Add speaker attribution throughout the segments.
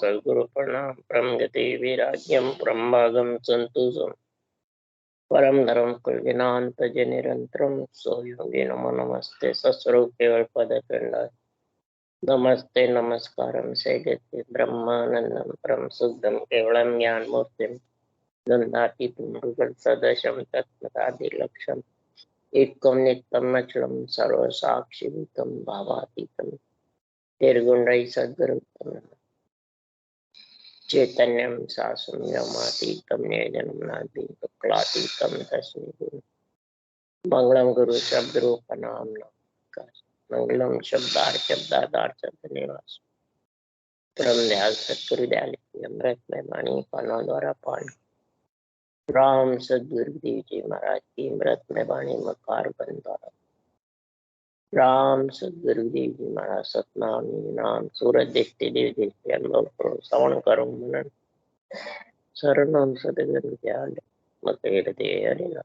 Speaker 1: सद्गुरु प्रणाम। परम गति वैराग्यम परम भागम संतोषम परम धर्म कुलविनांत निरंतरम सोयोगी नमो नमस्ते सस्वरूप केवल पद पिंड नमस्ते नमस्कारम सैगति ब्रह्मानंदम परम शुद्धम केवलम ज्ञान मूर्तिम गंधातीतम गुगल सदशम तत्मदादि लक्ष्यम एकम नित्यम अचलम सर्व साक्षी भूतम भावातीतम निर्गुण रही सद्गुरु चैतन्यम सासुम्यमातीतम निजन्मनादीतम तस्मै मंगलम गुरु शब्द रूप नाम नमस्कार मंगलम शब्दार्थ शब्द निवास परम दयाल सतगुरु दयाल की अमृत में वाणी कानों द्वारा पान राम सदगुरु देव जी महाराज की अमृत में वाणी मकार बंदारा राम सदगुरु देव जी महाराज सतनाम नाम सूरज दृष्टि देव दृष्टि अनुभव करो श्रवण करो मनन शरणम सदगुरु दयाल मत हृदय हरिना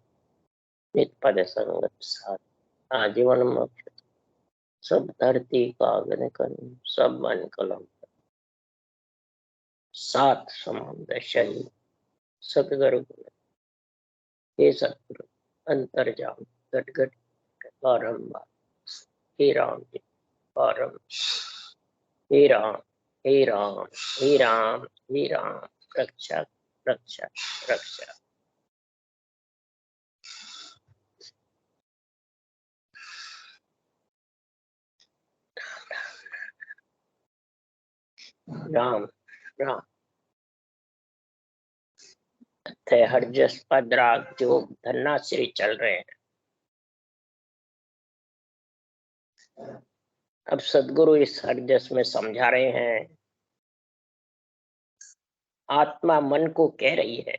Speaker 1: नित पद संगत साथ आजीवन मोक्ष सब धरती कागन कन सब मन कलम सात समुद्र शरीर सतगुरु हे सतगुरु अंतर्जाम घट घट बारंबार हे राम परम हे राम हे राम हे राम हे राम रक्षा रक्षा रक्षा। राम राम थे हरजस पदराग जो धन्नाश्री चल रहे हैं। अब सदगुरु इस हरजस में समझा रहे हैं, आत्मा मन को कह रही है,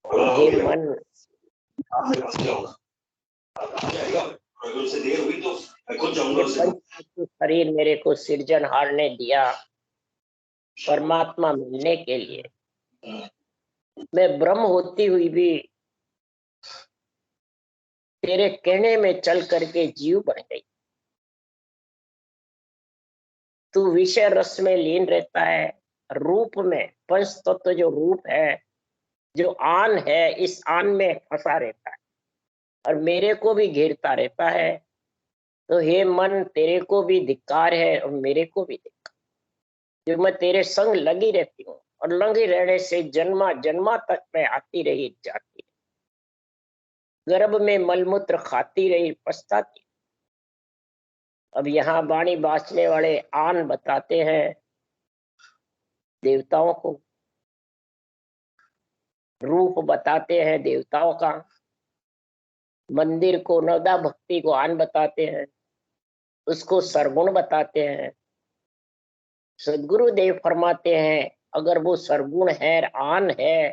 Speaker 1: हे मन शरीर मेरे को सृजनहार ने दिया परमात्मा मिलने के लिए। मैं ब्रह्म होती हुई भी तेरे कहने में चल करके जीव बन गई। तू विषय रस में लीन रहता है, रूप में पंच तत्व जो रूप है, जो आन है, इस आन में फंसा रहता है और मेरे को भी घेरता रहता है। तो हे मन, तेरे को भी धिक्कार है और मेरे को भी धिक्कार, जो मैं तेरे संग लगी रहती हूँ और लगी रहने से जन्मा जन्मा तक मैं आती रही जाती, गर्भ में मलमूत्र खाती रही पछताती। अब यहाँ वाणी बांचने वाले आन बताते हैं देवताओं को, रूप बताते हैं देवताओं का, मंदिर को नवदा भक्ति को आन बताते हैं, उसको सरगुण बताते हैं। सदगुरु देव फरमाते हैं अगर वो सरगुण है, आन है,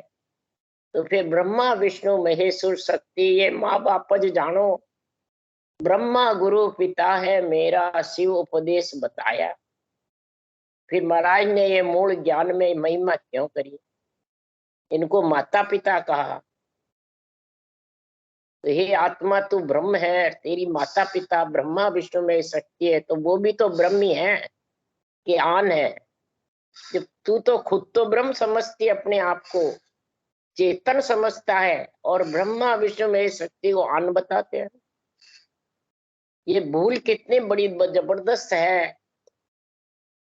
Speaker 1: तो फिर ब्रह्मा विष्णु महेश्वर शक्ति ये माँ बापज जानो। ब्रह्मा गुरु पिता है मेरा, शिव उपदेश बताया। फिर महाराज ने ये मूल ज्ञान में महिमा क्यों करी, इनको माता पिता कहा। तो हे आत्मा तू ब्रह्म है, तेरी माता पिता ब्रह्मा विष्णु में शक्ति है, तो वो भी तो ब्रह्म ही है कि आन है। जब तू तो खुद तो ब्रह्म समझती अपने आप को, चेतन समझता है, और ब्रह्मा विष्णु में शक्ति को आन बताते हैं। ये भूल कितनी बड़ी जबरदस्त है।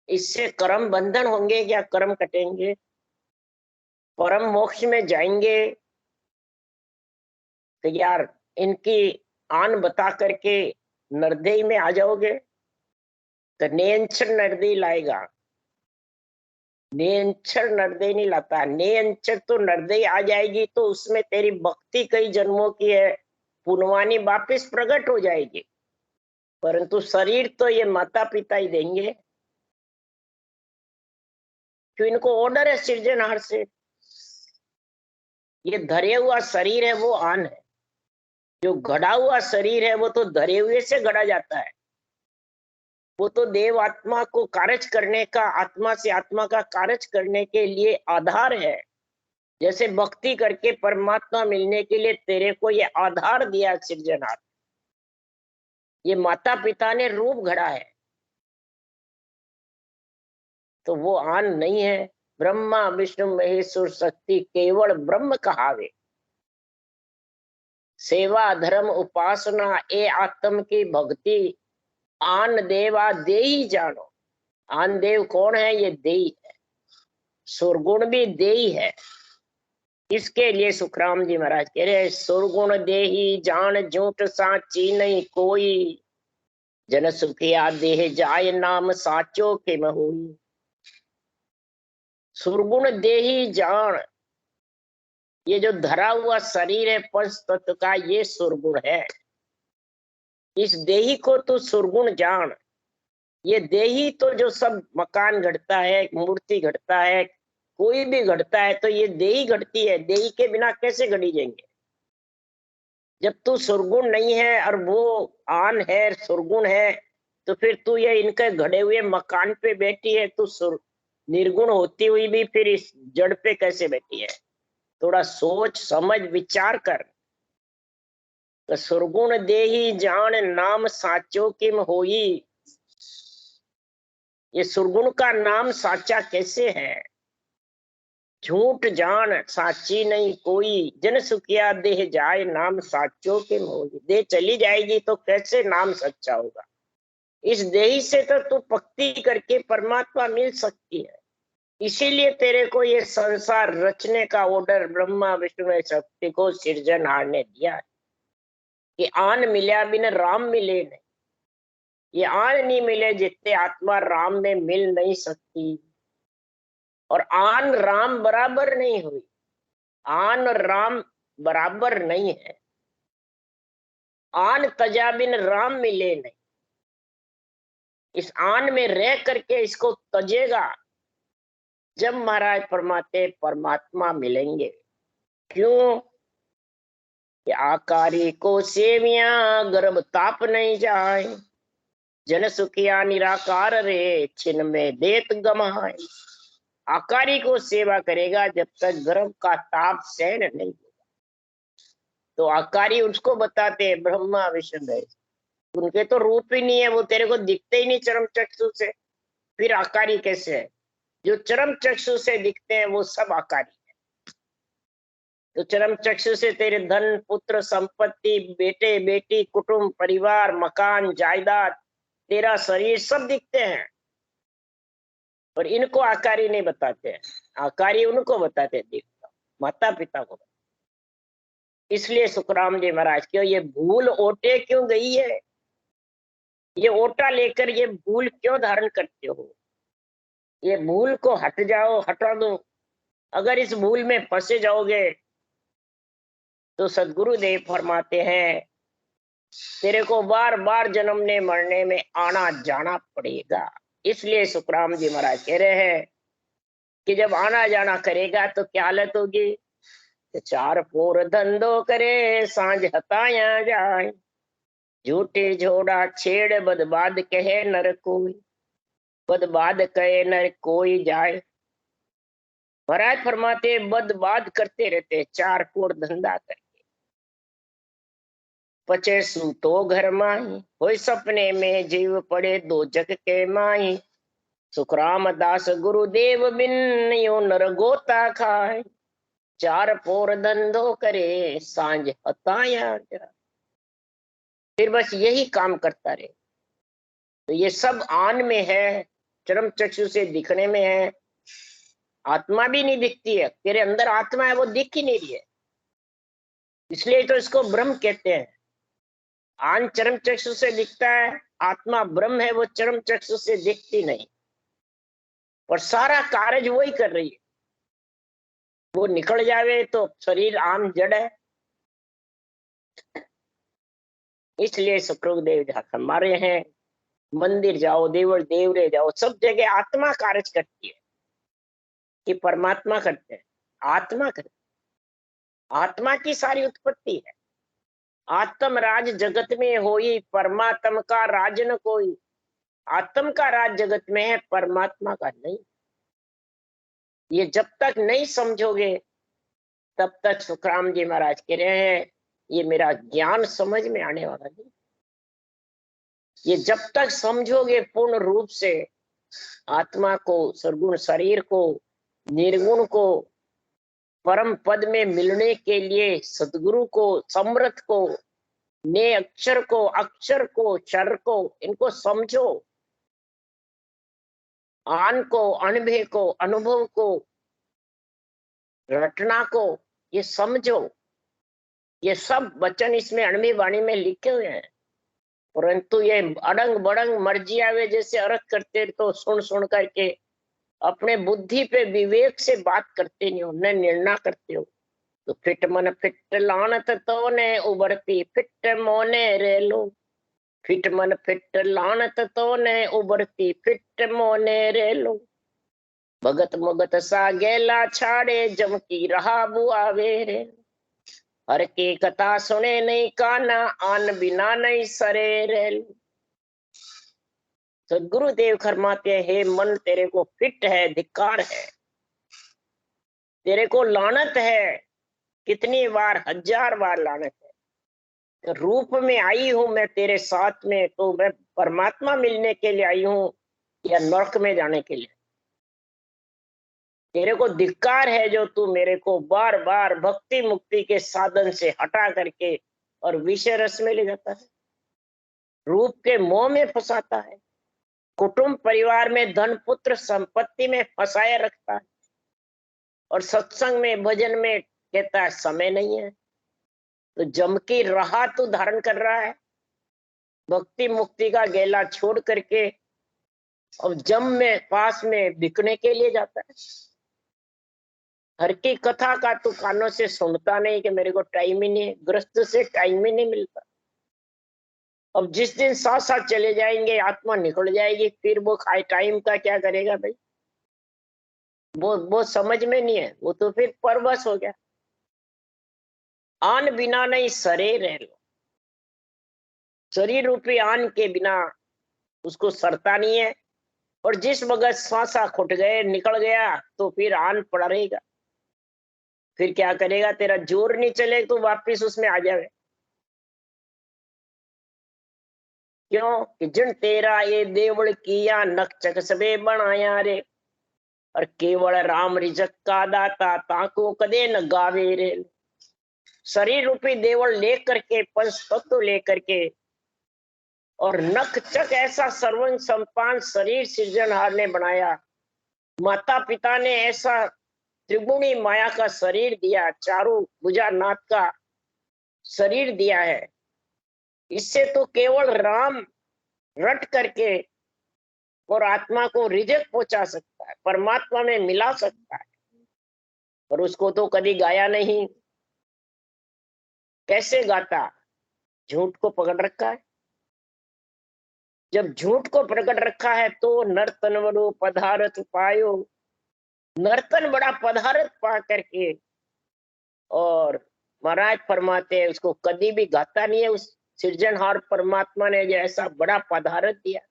Speaker 1: इससे कर्म बंधन होंगे या कर्म कटेंगे? परम मोक्ष में जाएंगे तो यार इनकी आन बता करके नरदेई में आ जाओगे तो नेंचर नरदेई लाएगा। नेंचर नरदेई नहीं लाता, नेंचर तो नरदेई आ जाएगी तो उसमें तेरी भक्ति कई जन्मों की है, पुनवानी वापस प्रकट हो जाएगी। परंतु शरीर तो ये माता पिता ही देंगे, क्यों? इनको ऑर्डर है सृजनहार से। ये धरे हुआ शरीर है वो आन है, जो गढ़ा हुआ शरीर है वो तो धरे हुए से गढ़ा जाता है। वो तो देव आत्मा को कार्य करने का, आत्मा से आत्मा का कार्य करने के लिए आधार है। जैसे भक्ति करके परमात्मा मिलने के लिए तेरे को ये आधार दिया सृजनहार, ये माता पिता ने रूप गढ़ा है। तो वो आन नहीं है। ब्रह्मा विष्णु महेश्वर शक्ति केवल ब्रह्म कहावे। सेवा धर्म उपासना ए आत्म की भक्ति आन देवा देही जानो। आन देव कौन है? ये देही है। सुरगुण भी देही है। इसके लिए सुखराम जी महाराज कह रहे हैं, सुरगुण देही जान झूठ साची नहीं कोई। जन सुखिया देह जाय नाम साचो के महुई। सुरगुण देही जान, ये जो धरा हुआ शरीर है पंच तत्व का, ये सुरगुण है। इस देही को तू सुरगुण जान। ये देही तो जो सब मकान घटता है, मूर्ति घटता है, कोई भी घटता है, तो ये देही घटती है। देही के बिना कैसे घटी जाएंगे? जब तू सुरगुण नहीं है और वो आन है, सुरगुण है, तो फिर तू ये इनके घड़े हुए मकान पे बैठी है। तू निर्गुण होती हुई भी फिर इस जड़ पे कैसे बैठी है? थोड़ा सोच समझ विचार कर। तो सुरगुण देही जान नाम साचो किम होई। ये सुरगुण का नाम साचा कैसे है? झूठ जान साची नहीं कोई। जन सुखिया देह जाए नाम साचो किम होई। देह चली जाएगी तो कैसे नाम सच्चा होगा? इस देही से तो तू भक्ति करके परमात्मा मिल सकती है। इसीलिए तेरे को ये संसार रचने का ऑर्डर ब्रह्मा विष्णु शक्ति को सिरजनहार ने दिया है कि आन मिल्या बिन राम मिले नहीं। ये आन नहीं मिले जितने आत्मा राम में मिल नहीं सकती। और आन राम बराबर नहीं हुई। आन राम बराबर नहीं है। आन तजा बिन राम मिले नहीं। इस आन में रह करके इसको तजेगा जब महाराज परमात्मा मिलेंगे। क्यों? कि आकारी को सेविया गर्भ ताप नहीं जाए। जन सुखिया निराकार रे छिन में देत गमाए। आकारी को सेवा करेगा जब तक गर्भ का ताप सहन नहीं होगा। तो आकारी उसको बताते हैं ब्रह्मा विष्णु। उनके तो रूप ही नहीं है, वो तेरे को दिखते ही नहीं चरम चक्षु से। फिर आकारी कैसे है? जो चरम चक्षु से दिखते हैं वो सब आकारी है। तो चरम चक्षु से तेरे धन पुत्र संपत्ति बेटे बेटी कुटुंब परिवार मकान जायदाद तेरा शरीर सब दिखते हैं। और इनको आकारी नहीं बताते हैं। आकारी उनको बताते हैं, देखता माता पिता को। इसलिए सुखराम जी महाराज क्यों ये भूल ओटे क्यों गई है? ये ओटा लेकर ये भूल क्यों धारण करते हो? ये भूल को हट जाओ, हटा दो। अगर इस भूल में फंसे जाओगे तो सदगुरु देव फरमाते हैं तेरे को बार बार जन्मने मरने में आना जाना पड़ेगा। इसलिए सुखराम जी महाराज कह रहे हैं कि जब आना जाना करेगा तो क्या हालत होगी? चार पोर धंधो करे सांझ हताया जाए। झूठे झोड़ा छेड़ बदबाद कहे नर कोई। बदबाद कहे नर कोई जाए। महाराज फरमाते बदबाद करते रहते, चार पोर धंधा करके पचे सूतो घर माही। होय सपने में जीव पड़े दो जग के माही। सुखराम दास गुरुदेव बिन यो नर गोता खाए। चार पोर धंधो करे सांझ हताया जाए। फिर बस यही काम करता रहे। तो ये सब आन में है, चरम चक्षु से दिखने में है। आत्मा भी नहीं दिखती है। तेरे अंदर आत्मा है वो दिख ही नहीं रही है। इसलिए तो इसको ब्रह्म कहते हैं। आन चरम चक्षु से दिखता है, आत्मा ब्रह्म है वो चरम चक्षु से दिखती नहीं। और सारा कार्य वही कर रही है। वो निकल जावे तो शरीर आम जड़ है। इसलिए सुखदेव जी हमारे हैं मंदिर जाओ देवल देवरे जाओ सब जगह आत्मा कार्य करती है कि परमात्मा करते हैं। आत्मा करते, आत्मा की सारी उत्पत्ति है। आत्म राज जगत में होई परमात्मा का राज न कोई। आत्म का राज जगत में है, परमात्मा का नहीं। ये जब तक नहीं समझोगे तब तक सुखराम जी महाराज कह रहे हैं ये मेरा ज्ञान समझ में आने वाला नहीं। ये जब तक समझोगे पूर्ण रूप से आत्मा को, सरगुण शरीर को, निर्गुण को परम पद में मिलने के लिए सदगुरु को, समर्थ को, ने अक्षर को, अक्षर को, चर को, इनको समझो। आन को, अनुभव को, अनुभव को, रटना को, ये समझो। ये सब वचन इसमें अणवी वाणी में लिखे हुए हैं, परंतु ये अड़ंग बड़ंग मर्जी आवे जैसे अर्थ करते तो सुन सुन करके अपने बुद्धि पे विवेक से बात करते नहीं हो, न निर्णय करते हो। तो फिट मन फिट लानत तो ने उबरती, फिट मोने रे लो। फिट मन फिट लानत तो ने उबरती, फिट मोने रे लो। भगत मुगत सा गेला छाड़े, जम की रहा बुआवे रे। हर की कथा सुने नहीं काना, आन बिना नहीं सरे रे। सदगुरुदेव फरमाते हैं, हे मन तेरे को फिट है, धिक्कार है, तेरे को लानत है। कितनी बार, 1000 बार लानत है। रूप में आई हूं मैं तेरे साथ में, तो मैं परमात्मा मिलने के लिए आई हूं या नरक में जाने के लिए? तेरे को धिक्कार है जो तू मेरे को बार बार भक्ति मुक्ति के साधन से हटा करके और विषय रस में ले जाता है, रूप के मोह में फंसाता है, कुटुंब परिवार में, धन पुत्र संपत्ति में फंसाए रखता है, और सत्संग में, भजन में कहता है समय नहीं है। तो जम की राह तू धारण कर रहा है, भक्ति मुक्ति का गेला छोड़ करके अब जम में पास में बिकने के लिए जाता है। हर की कथा का तू कानों से सुनता नहीं कि मेरे को टाइम ही नहीं, ग्रस्त से टाइम ही नहीं मिलता। अब जिस दिन साथ साथ चले जाएंगे, आत्मा निकल जाएगी, फिर वो खाए टाइम का क्या करेगा भाई? वो समझ में नहीं है, वो तो फिर परवश हो गया। आन बिना नहीं सरे रह लो। शरीर रूपी आन के बिना उसको सरता नहीं है, और जिस वक्त श्वासा खुट गए, निकल गया, तो फिर आन पड़ा रहेगा। फिर क्या करेगा? तेरा जोर नहीं चले तो वापिस उसमें आ जाए। क्यों कि जिन तेरा ये देवल किया, नकचक सबे बनाया रे। और केवल राम रिजक का दाता, ताको कदे न गावे रे। शरीर रूपी देवल लेकर के, पंच तत्व लेकर के, और नख चक ऐसा सर्वं संपान शरीर सृजनहार ने बनाया। माता पिता ने ऐसा त्रिगुणी माया का शरीर दिया, चारों भुजा नाथ का शरीर दिया है। इससे तो केवल राम रट करके और आत्मा को रिजक पहुंचा सकता है, परमात्मा में मिला सकता है, और उसको तो कभी गाया नहीं। कैसे गाता? झूठ को पकड़ रखा है। जब झूठ को प्रकट रखा है तो नर्तन बड़ो पदार्थ पायो। नर्तन बड़ा पदार्थ पा करके, और महाराज फरमाते हैं उसको कभी भी गाता नहीं है। उस सृजनहार परमात्मा ने जो ऐसा बड़ा पदार्थ दिया।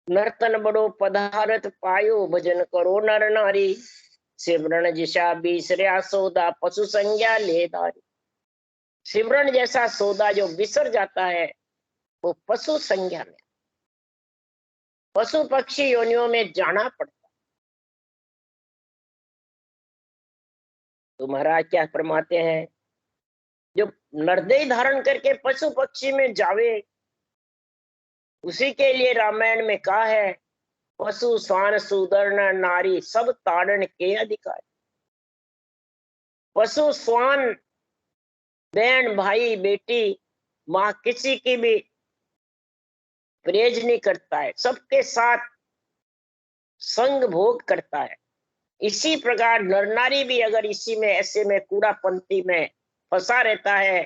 Speaker 1: नर्तन बड़ो पदार्थ पायो, भजन करो नर नारी। सिमरन जिसा बीसर्या सौदा, पशु संज्ञा लेदारी। सिमरन जैसा सौदा जो बिसर जाता है, वो पशु संज्ञा में, पशु पक्षी योनियों में जाना पड़ता। तो महाराज क्या फरमाते हैं? जो नरदेह धारण करके पशु पक्षी में जावे, उसी के लिए रामायण में कहा है, पशु स्वान सुदर्ण नारी, सब ताड़न के अधिकार। पशु स्वान, बहन भाई बेटी माँ, किसी की भी परहेज नहीं करता है, सबके साथ संग भोग करता है। इसी प्रकार नर नारी भी अगर इसी में, ऐसे में कूड़ा पंक्ति में फंसा रहता है,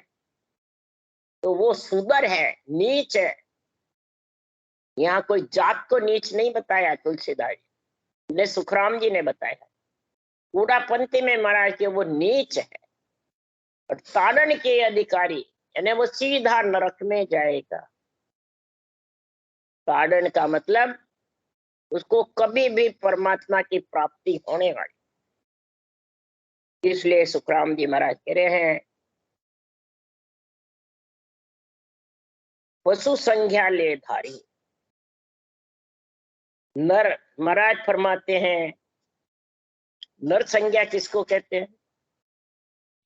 Speaker 1: तो वो सुदर है, नीच है। यहाँ कोई जात को नीच नहीं बताया तुलसीदास जी ने, सुखराम जी ने बताया। कूड़ा पंक्ति में महाराज के वो नीच है, और ताड़न के अधिकारी, यानी वो सीधा नरक में जाएगा। ताड़न का मतलब उसको कभी भी परमात्मा की प्राप्ति होने वाली। इसलिए सुखराम जी महाराज कह रहे हैं, पशु संज्ञा ले धारी। नर महाराज फरमाते हैं, नर संज्ञा किसको कहते हैं?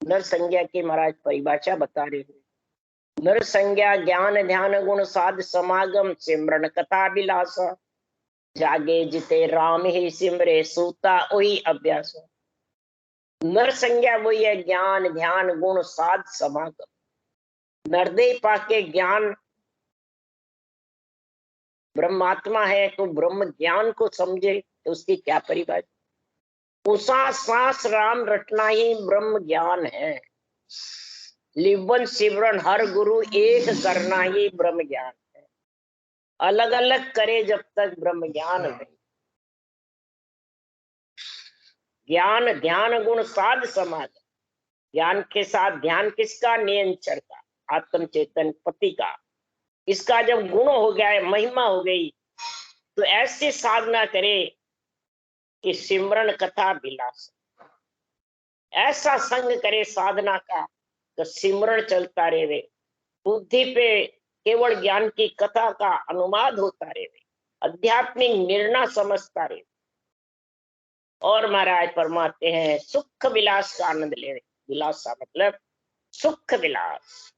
Speaker 1: नर संज्ञा की महाराज परिभाषा बता रहे हैं। नर संज्ञा ज्ञान ध्यान गुण साध समागम सिमरन कथा विलास, जागे जिते राम ही सिमरे सूता वही अभ्यास। नर संज्ञा वही है ज्ञान ध्यान गुण साध समागम। नरदेह पाके ज्ञान, ब्रह्मात्मा है तो ब्रह्म ज्ञान को समझे तो उसकी क्या परिभाषा? उसा सांस राम रटना ही ब्रह्म ज्ञान है। लिवन सिमरन हर गुरु एक करना ही ब्रह्म ज्ञान है। अलग अलग करे जब तक ब्रह्म ज्ञान नहीं। ज्ञान ध्यान गुण साध समाधि। ज्ञान के साथ ध्यान किसका? नियंचर का, आत्म चेतन पति का। इसका जब गुण हो गया है, महिमा हो गई, तो ऐसी साधना करे कि सिमरन कथा विलास, ऐसा संग करे साधना का तो सिमरन चलता रहे, बुद्धि पे केवल ज्ञान की कथा का अनुवाद होता रहे, आध्यात्मिक निर्णय समझता रहे। और महाराज फरमाते हैं सुख विलास का आनंद ले। विलास का मतलब सुख विलास।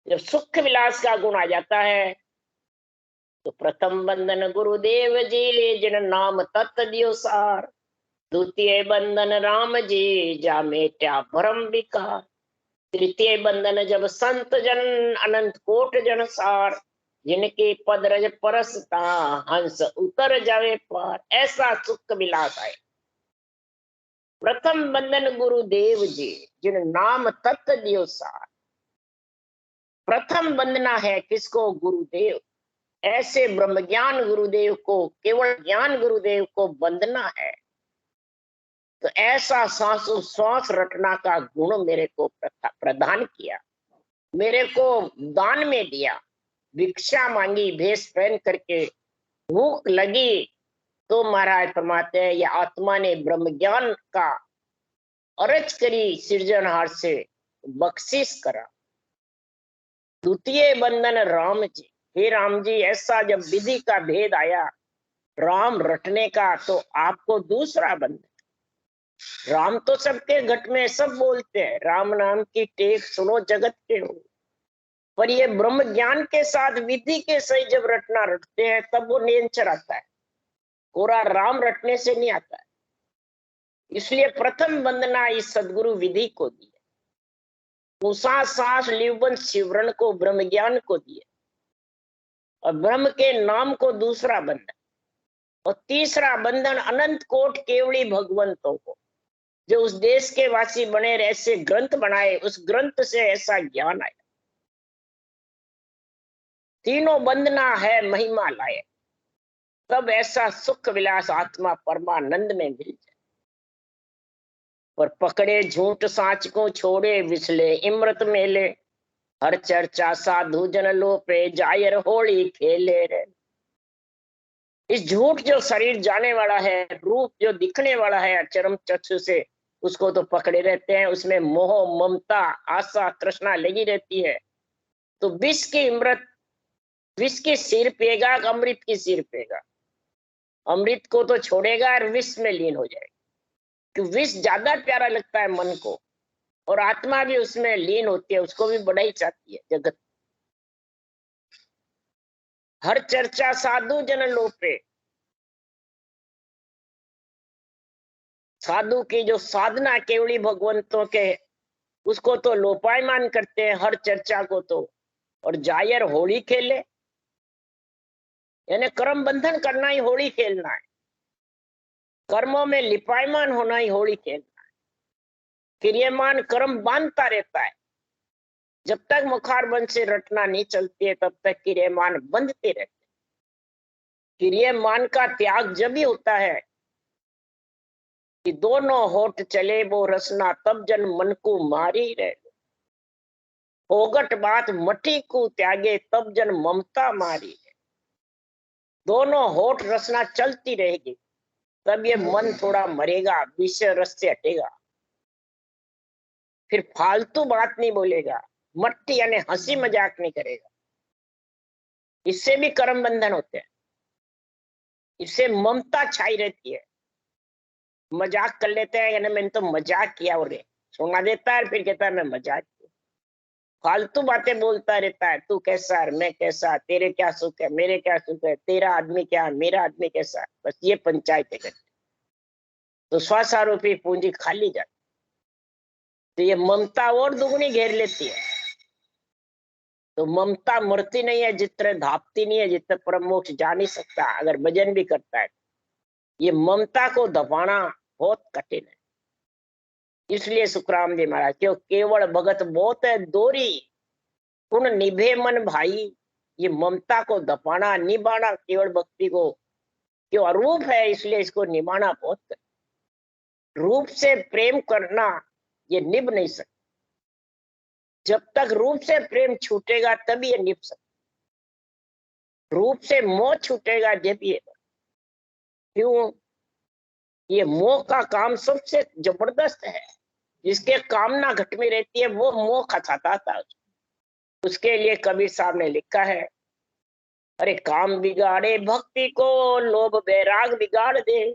Speaker 1: जब सुख विलास का गुण आ जाता है तो प्रथम बंधन गुरुदेव जी जिन नाम तत् दियो सार। द्वितीय बंधन राम जी जा मेट्या भरम विकार। तृतीय बंधन जब संत जन अनंत कोट जन सार। जिनके पद रज परसता हंस उतर जावे पार। ऐसा सुख विलास है। प्रथम बंधन गुरुदेव जी जिन नाम तत् दियो सार। प्रथम बंदना है किसको? गुरुदेव। ऐसे ब्रह्म ज्ञान गुरुदेव को, केवल ज्ञान गुरुदेव को बंदना है। तो ऐसा श्वास रटना का गुण मेरे को प्रदान किया, मेरे को दान में दिया। भिक्षा मांगी भेष पहन करके, भूख लगी तो महाराज फरमाते हैं ये आत्मा ने ब्रह्म ज्ञान का अर्ज करी, सृजनहार से बख्शिश करा। द्वितीय बंधन राम जी। हे राम जी, ऐसा जब विधि का भेद आया राम रटने का, तो आपको दूसरा बंधन। राम तो सबके घट में सब बोलते हैं, राम नाम की टेक सुनो जगत के हो। पर ये ब्रह्म ज्ञान के साथ विधि के सही जब रटना रटते हैं तब वो नियंचर आता है। कोरा राम रटने से नहीं आता है। इसलिए प्रथम वंदना इस सदगुरु विधि को दी है। उषा सांस लिवन शिवरण को ब्रह्म ज्ञान को दिए, और ब्रह्म के नाम को दूसरा बंधन, और तीसरा बंधन अनंत कोट केवली भगवंतों को, जो उस देश के वासी बने, ऐसे ग्रंथ बनाए, उस ग्रंथ से ऐसा ज्ञान आया। तीनों बंदना है महिमा लाए, तब ऐसा सुख विलास आत्मा परमानंद में मिल जाए। पर पकड़े झूठ साच को छोड़े विसले इमृत मेले। हर चर्चा साधु जन लोपे जायर होली खेले रे। इस झूठ जो शरीर जाने वाला है, रूप जो दिखने वाला है चरम चक्षु से, उसको तो पकड़े रहते हैं। उसमें मोह ममता आशा तृष्णा लगी रहती है। तो विष की इमृत, विष के सिर पेगा, अमृत की सिर पेगा। अमृत को तो छोड़ेगा और विष में लीन हो जाएगा, क्योंकि विष ज्यादा प्यारा लगता है मन को, और आत्मा भी उसमें लीन होती है, उसको भी बढ़ाई चाहती है जगत। हर चर्चा साधु जन लोपे। साधु की जो साधना केवली भगवंतों के, उसको तो लोपायमान करते हैं, हर चर्चा को तो। और जायर होली खेले, यानी कर्म बंधन करना ही होली खेलना है। कर्मों में लिपायमान होना ही होली खेलना है। क्रियमान कर्म बांधता रहता है। जब तक मुखारबंद से रटना नहीं चलती है तब तक क्रियमान बंधते रहते। क्रियमान का त्याग जब ही होता है कि दोनों होठ चले वो रसना, तब जन मन को मारी रहे। ओगट बात मठी को त्यागे, तब जन ममता मारी रहे। दोनों होठ रसना चलती रहेगी, तब ये मन थोड़ा मरेगा, विषय रस से हटेगा, फिर फालतू बात नहीं बोलेगा, मट्टी यानी हंसी मजाक नहीं करेगा। इससे भी कर्म बंधन होते हैं, इससे ममता छाई रहती है। मजाक कर लेते हैं, यानी मैंने तो मजाक किया, और सुना देता है, फिर कहता है मैं मजाक किया। फालतू बातें बोलता रहता है, तू कैसा है, मैं कैसा, तेरे क्या सुख है, मेरे क्या सुख है, तेरा आदमी क्या है, मेरा आदमी कैसा है, बस ये पंचायतें करते। तो स्वासारूपी पूंजी खाली जाती, तो ये ममता और दुगनी घेर लेती है। तो ममता मरती नहीं है, जितने धापती नहीं है, जितने परम मोक्ष जा नहीं सकता अगर भजन भी करता है। ये ममता को दबाना बहुत कठिन है। इसलिए सुखराम जी महाराज क्यों केवल भगत बहुत है दोरी, उन निभे मन भाई। ये ममता को दबाना निभाना केवल भक्ति को क्यों अरूप है, इसलिए इसको निभाना बहुत। रूप से प्रेम करना ये निभ नहीं सकता। जब तक रूप से प्रेम छूटेगा तभी ये निभ सकता। रूप से मोह छूटेगा जब ये। क्यों? ये मोह का काम सबसे जबरदस्त है। जिसके कामना घट में रहती है वो मोह खचाता था। उसके लिए कबीर साहब ने लिखा है, अरे काम बिगाड़े भक्ति को, लोभ बैराग बिगाड़ दे,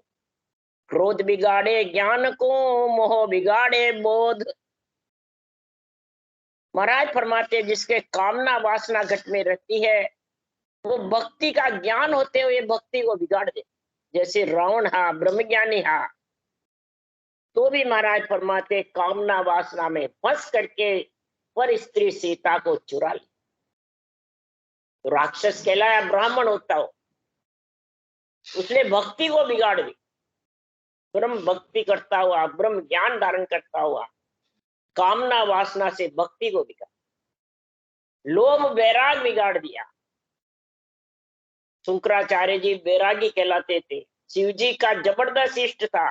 Speaker 1: क्रोध बिगाड़े ज्ञान को, मोह बिगाड़े बोध। महाराज फरमाते जिसके कामना वासना घट में रहती है वो भक्ति का ज्ञान होते हुए भक्ति को बिगाड़ दे। जैसे रावण हा ब्रह्मज्ञानी हा, तो भी महाराज फरमाते कामना वासना में फंस करके पर स्त्री सीता को चुरा ली। तो राक्षस कहलाया, ब्राह्मण होता हो, उसने भक्ति को बिगाड़ दी। ब्रह्म भक्ति करता हुआ, ब्रह्म ज्ञान धारण करता हुआ कामना वासना से भक्ति को बिगाड़, लोभ बैराग बिगाड़ दिया। शंकराचार्य जी बैरागी कहलाते थे। शिव जी का जबरदस्त इष्ट था,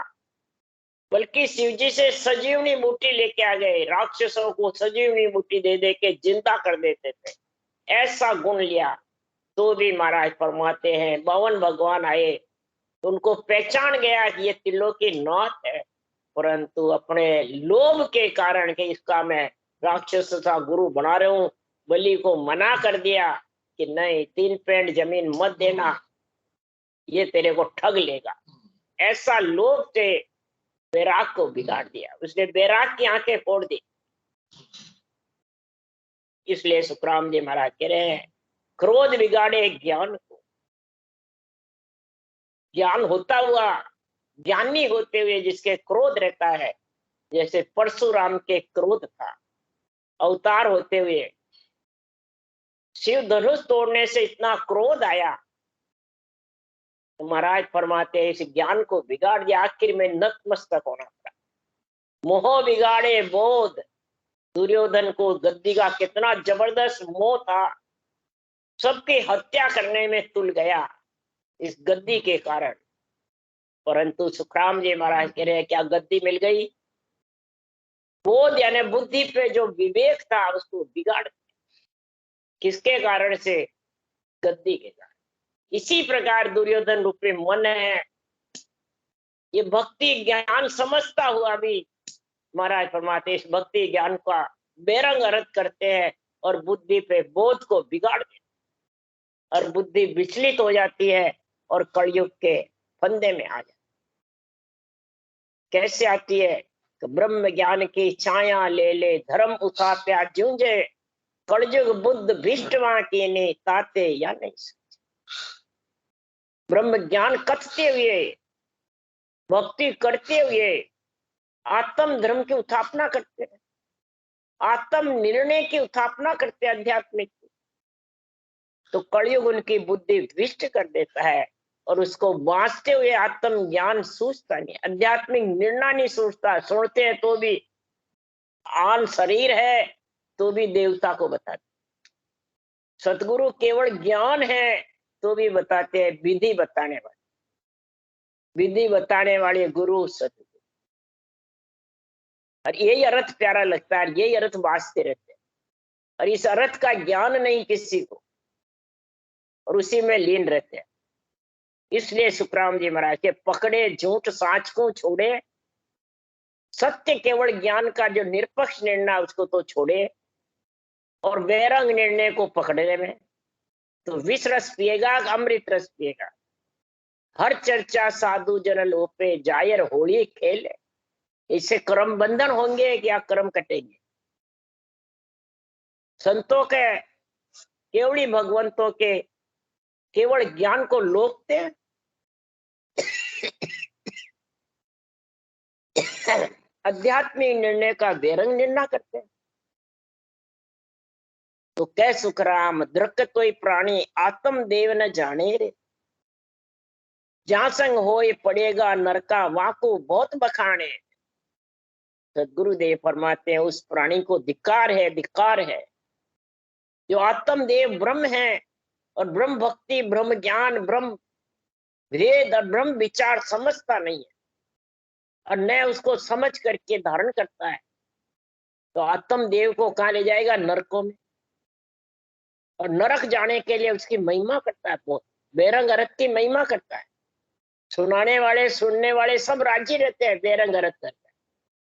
Speaker 1: बल्कि शिव जी से सजीवनी बूटी लेके आ गए, राक्षसों को सजीवनी बूटी दे दे के जिंदा कर देते थे, ऐसा गुण लिया। तो भी महाराज फरमाते हैं 52 भगवान आए तो उनको पहचान गया कि ये त्रिलोकी नाथ है, परंतु अपने लोभ के कारण कि इसका मैं राक्षस का गुरु बना रहा हूं, बलि को मना कर दिया कि नहीं 3 पेंड जमीन मत देना, ये तेरे को ठग लेगा। ऐसा लोभ से बैराग को बिगाड़ दिया, उसने बैराग की आंखें फोड़ दी। इसलिए सुखराम जी महाराज कह रहे हैं क्रोध बिगाड़े ज्ञान को। ज्ञान होता हुआ, ज्ञानी होते हुए जिसके क्रोध रहता है, जैसे परशुराम के क्रोध था, अवतार होते हुए शिव धनुष तोड़ने से इतना क्रोध आया, तो महाराज फरमाते हैं इस ज्ञान को बिगाड़ दिया, आखिर में नतमस्तक होना पड़ा। मोह बिगाड़े बोध। दुर्योधन को गद्दी का कितना जबरदस्त मोह था, सबकी हत्या करने में तुल गया इस गद्दी के कारण। परंतु सुखराम जी महाराज कह रहे हैं क्या गद्दी मिल गई? बोध यानी बुद्धि पे जो विवेक था उसको बिगाड़ दिया। किसके कारण से? गद्दी के कारण। इसी प्रकार दुर्योधन रूपी मन है, ये भक्ति ज्ञान समझता हुआ भी महाराज फरमाते इस भक्ति ज्ञान का बेरंग अर्थ करते हैं और बुद्धि पे बोध को बिगाड़ देते, और बुद्धि विचलित हो जाती है और कलयुग के फंदे में आ जाती। कैसे आती है? तो ब्रह्म ज्ञान की छाया ले ले, धर्म उठा प्या जूझे, कलयुग बुद्ध भिष्टवा की ने ताते या नहीं समझे। ब्रह्म ज्ञान कथते हुए, भक्ति करते हुए आत्म धर्म की उत्थापना करते हैं, आत्म निर्णय की उत्थापना करते हैं आध्यात्मिक, तो कलयुग उनकी बुद्धि द्विष्ट कर देता है और उसको बांचते हुए आत्म ज्ञान सूझता नहीं, आध्यात्मिक निर्णय नहीं सूझता। सुनते हैं तो भी आन शरीर है तो भी देवता को बताते, सतगुरु केवल ज्ञान है तो भी बताते हैं विधि बताने वाले, विधि बताने वाले गुरु सतगुरु। और यही अर्थ प्यारा लगता है, यही अर्थ बांचते रहते हैं, और इस अर्थ का ज्ञान नहीं किसी को, और उसी में लीन रहते हैं। इसलिए सुखराम जी महाराज के पकड़े झूठ साँच को छोड़े, सत्य केवल ज्ञान का जो निरपक्ष निर्णय उसको तो छोड़े, और बैरंग निर्णय को पकड़ने में तो विष रस पिएगा, अमृत रस पिएगा। हर चर्चा साधु जन लोपे, जायर होली खेले। इससे कर्म बंधन होंगे या कर्म कटेंगे? संतों के, केवली भगवंतों के केवल ज्ञान को लोकते हैं, आध्यात्मिक निर्णय का बेरंग निर्णय करते हैं। तो कै सुखराम द्रक तोय प्राणी, आत्म देव न जाने रे। जहां संग होए पड़ेगा नरका, वाको बहुत बखाने। सदगुरुदेव फरमाते हैं उस प्राणी को धिक्कार है, धिक्कार है जो आत्मदेव ब्रह्म है और ब्रह्म भक्ति, ब्रह्म ज्ञान, ब्रह्म वेद और ब्रह्म विचार समझता नहीं है और न उसको समझ करके धारण करता है। तो आत्मदेव को कहाँ ले जाएगा? नरकों में। और नरक जाने के लिए उसकी महिमा करता है, बहुत बेरंग अरत की महिमा करता है। सुनाने वाले, सुनने वाले सब राजी रहते हैं, बेरंग अरत करते हैं।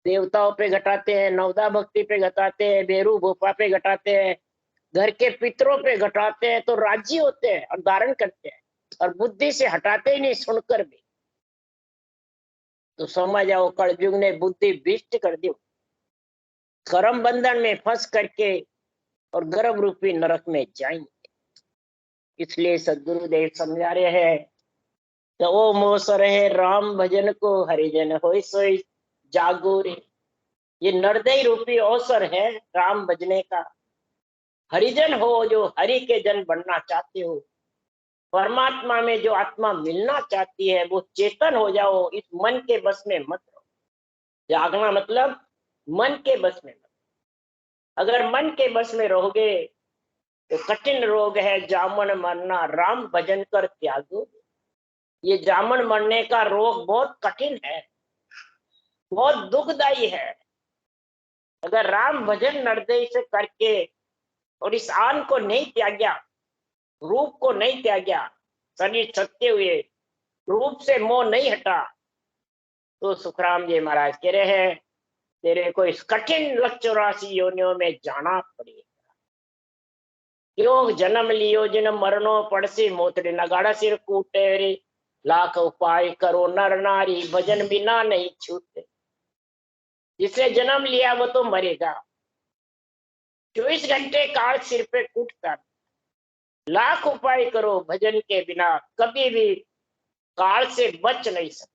Speaker 1: देवताओं पे घटाते हैं, नवदा भक्ति पे घटाते हैं, बेरू भोपा पे घटाते हैं, घर के पितरों पे घटाते हैं, तो राजी होते हैं और धारण करते हैं और बुद्धि से हटाते ही नहीं, सुनकर भी। तो समझ आओ कलयुग ने बुद्धि भ्रष्ट कर दी, कर्म बंधन में फंस करके और गर्भ रूपी नरक में जाएंगे। इसलिए सदगुरुदेव समझा रहे हैं तो ओ मोसर है राम भजन को, हरिजन होय सोई जागो रे। ये नरदय रूपी अवसर है राम भजने का। हरिजन हो, जो हरि के जन बनना चाहते हो, परमात्मा में जो आत्मा मिलना चाहती है, वो चेतन हो जाओ, इस मन के बस में मत रहो। जागना मतलब मन के बस में मत। अगर मन के बस में रहोगे तो कठिन रोग है जामन मरना, राम भजन कर त्यागो। ये जामन मरने का रोग बहुत कठिन है, बहुत दुखदाई है। अगर राम भजन निर्दय से करके और इस आन को नहीं त्याग्या, रूप को नहीं त्याग्या, शरीर छकते हुए रूप से मोह नहीं हटा, तो सुखराम जी महाराज कह रहे हैं तेरे को इस कठिन 84 योनियों में जाना पड़ेगा। क्यों जन्म लियो जिन मरनो पड़सी, मोतरे नगाड़ा सिर कूटे रे। लाख उपाय करो नर नारी, भजन बिना नहीं छूटे। जिसने जन्म लिया वो तो मरेगा। 24 घंटे काल सिर पे कूटता, लाख उपाय करो भजन के बिना कभी भी काल से बच नहीं सकते।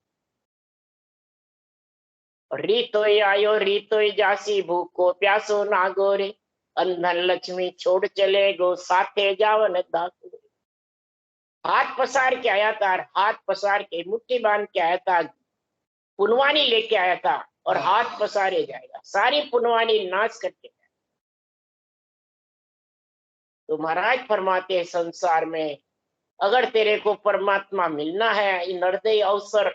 Speaker 1: रीतोय आयो रीतोय जासी, भूखो प्यासो नागोरे। अंधन लक्ष्मी छोड़ चले गो, साथे जावन दासो। हाथ पसार के आया था, हाथ पसार के मुट्ठी बांध के आया था, पुनवानी लेके आया था और हाथ पसारे जाएगा, सारी पुनवानी नाश करके। तो महाराज फरमाते हैं संसार में अगर तेरे को परमात्मा मिलना है, नरदय अवसर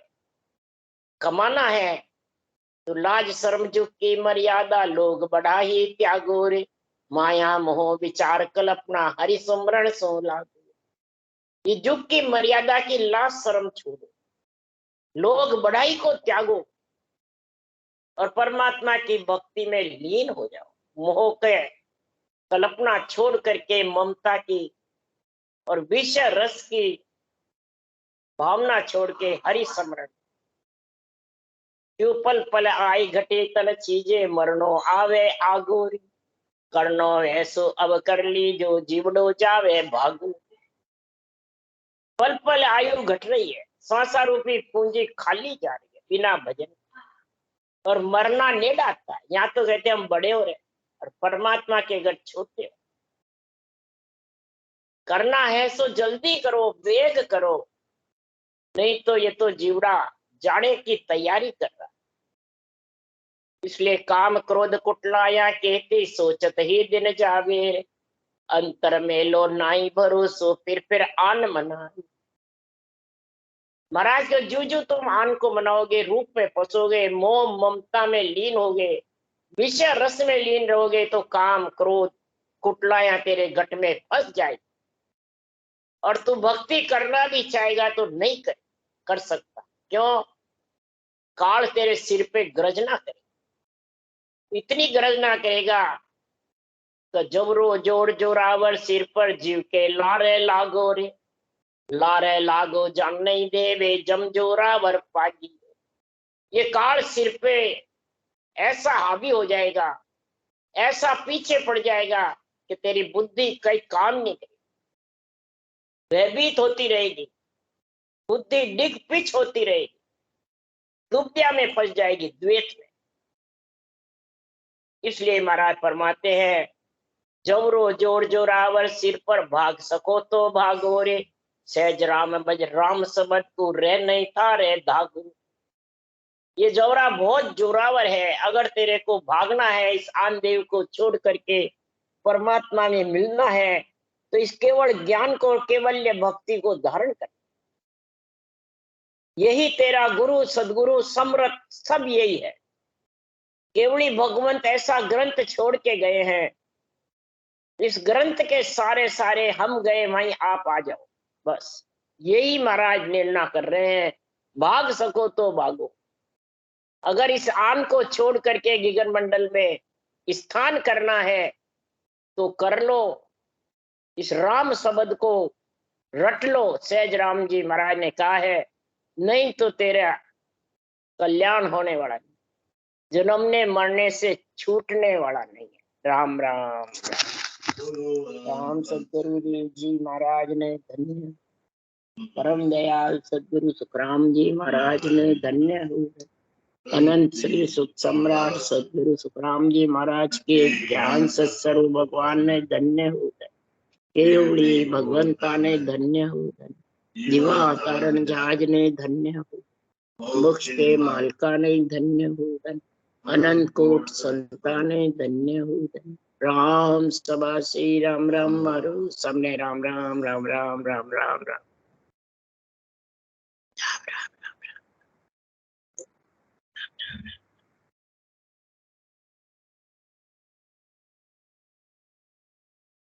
Speaker 1: कमाना है, तो लाज शर्म जुग की मर्यादा, लोग बढ़ा ही त्यागो रे। माया मोह विचार कल्पना, हरि सुमरण सो लागो। ये जुग की मर्यादा की लाज शर्म छोड़ो, लोग बढ़ाई को त्यागो और परमात्मा की भक्ति में लीन हो जाओ। मोह के कल्पना छोड़ करके ममता की और विषय रस की भावना छोड़ के हरि स्मरण। क्यों पल पल आई घटे तन चीजे, मरनो आवे आगोरी। करनो ऐसो अब कर ली, जो जीवड़ो जावे भागो। पल पल आयु घट रही है, सांसा रूपी पूंजी खाली जा रही है बिना भजन, और मरना नेड़ आता है। यहाँ तो कहते हम बड़े हो रहे और परमात्मा के घर छोटे हो। करना है सो जल्दी करो, वेग करो, नहीं तो ये तो जीवड़ा जाने की तैयारी कर रहा। इसलिए काम क्रोध कुटलाया, कहती सोचत ही दिन जावे। अंतर में लो नाई भरोसो, फिर आन मना। महाराज जो जू जू तुम आन को मनाओगे, रूप में फंसोगे, मोह ममता में लीन होगे, विषय रस में लीन रहोगे, तो काम क्रोध कुटलाया तेरे घट में फंस जाएगी। और तू भक्ति करना भी चाहेगा तो नहीं कर सकता। क्यों? काल तेरे सिर पे गर्जना करे, इतनी गर्जना करेगा तो जबरो जोड़ जोरावर सिर पर जीव के लारे लागो रे, लारे लागो जान नहीं देवे जम जोरावर पागी। ये काल सिर पे ऐसा हावी हो जाएगा, ऐसा पीछे पड़ जाएगा कि तेरी बुद्धि कई काम नहीं करेगी, भयभीत होती रहेगी, बुद्धि डिग पिच होती रहेगी, दुविधा में फंस जाएगी, द्वैत में। इसलिए महाराज फरमाते हैं जबरो जोर जोरावर सिर पर भाग सको तो भागो रे, सहज राम बज राम सबद को रह नहीं था रे धागो। ये जोरा बहुत जोरावर है, अगर तेरे को भागना है, इस आनदेव को छोड़ करके परमात्मा में मिलना है, तो इस केवल ज्ञान को, केवल्य भक्ति को धारण कर। यही तेरा गुरु सदगुरु समर्थ सब यही है। केवली भगवंत ऐसा ग्रंथ छोड़ के गए हैं, इस ग्रंथ के सारे सारे हम गए वहीं आप आ जाओ, बस यही महाराज निर्णय कर रहे हैं। भाग सको तो भागो। अगर इस आन को छोड़ करके गिगन मंडल में स्थान करना है तो कर लो, इस राम शब्द को रट लो। सहज राम जी महाराज ने कहा है, नहीं तो तेरा कल्याण होने वाला नहीं, जन्मने मरने से छूटने वाला नहीं है। राम राम राम। सदगुरु देव जी महाराज ने धन्य, परम दयाल सदगुरु सुखराम जी महाराज ने धन्य हो। अनंत श्री सुख सम्राट सदगुरु सुखराम जी महाराज के ज्ञान सत्स्वरूप भगवान ने धन्य हो। केवड़ी भगवंता ने धन्य हो। दिवा तारण जहाज ने धन्य हो। मोक्ष के मालका ने धन्य हो। अनंत कोट संता ने धन्य हो। राम सभा श्री राम राम मारो सबने राम राम राम राम राम राम राम राम राम राम।